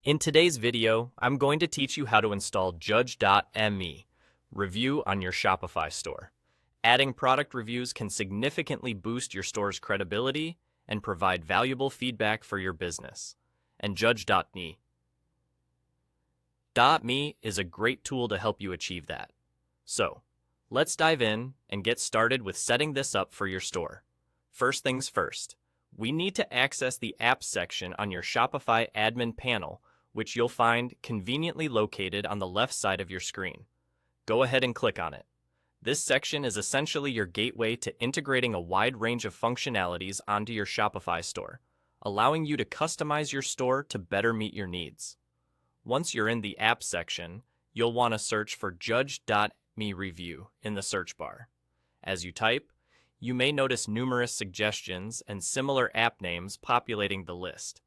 In today's video, I'm going to teach you how to install Judge.me review on your Shopify store. Adding product reviews can significantly boost your store's credibility and provide valuable feedback for your business. And Judge.me is a great tool to help you achieve that. So, let's dive in and get started with setting this up for your store. First things first, we need to access the Apps section on your Shopify admin panel, which you'll find conveniently located on the left side of your screen. Go ahead and click on it. This section is essentially your gateway to integrating a wide range of functionalities onto your Shopify store, allowing you to customize your store to better meet your needs. Once you're in the Apps section, you'll want to search for Judge.me review in the search bar. As you type, you may notice numerous suggestions and similar app names populating the list.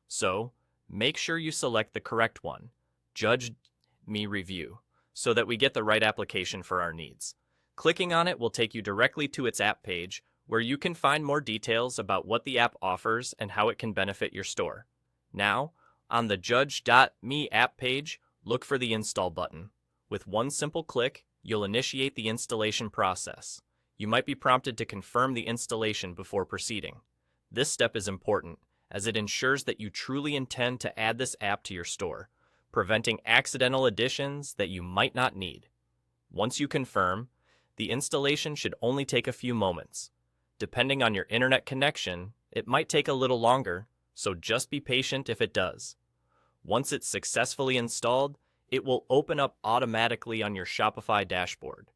So, make sure you select the correct one, Judge.me review, so that we get the right application for our needs. Clicking on it will take you directly to its app page, where you can find more details about what the app offers and how it can benefit your store. Now, on the Judge.me app page, look for the Install button. With one simple click, you'll initiate the installation process. You might be prompted to confirm the installation before proceeding. This step is important, as it ensures that you truly intend to add this app to your store, preventing accidental additions that you might not need. Once you confirm, the installation should only take a few moments. Depending on your internet connection, it might take a little longer, so just be patient if it does. Once it's successfully installed, it will open up automatically on your Shopify dashboard.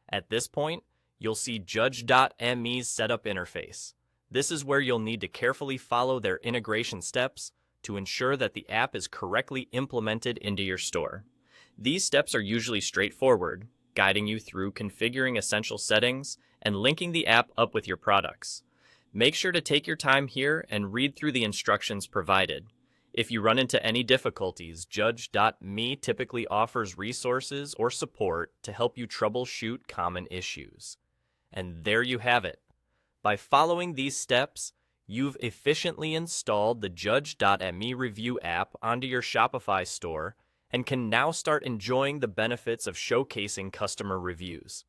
At this point, you'll see Judge.me's setup interface. This is where you'll need to carefully follow their integration steps to ensure that the app is correctly implemented into your store. These steps are usually straightforward, guiding you through configuring essential settings and linking the app up with your products. Make sure to take your time here and read through the instructions provided. If you run into any difficulties, Judge.me typically offers resources or support to help you troubleshoot common issues. And there you have it. By following these steps, you've efficiently installed the Judge.me review app onto your Shopify store and can now start enjoying the benefits of showcasing customer reviews.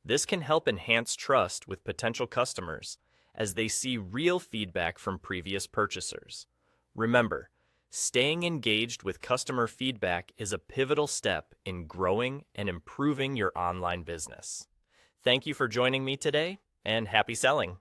This can help enhance trust with potential customers as they see real feedback from previous purchasers. Remember, staying engaged with customer feedback is a pivotal step in growing and improving your online business. Thank you for joining me today, and happy selling!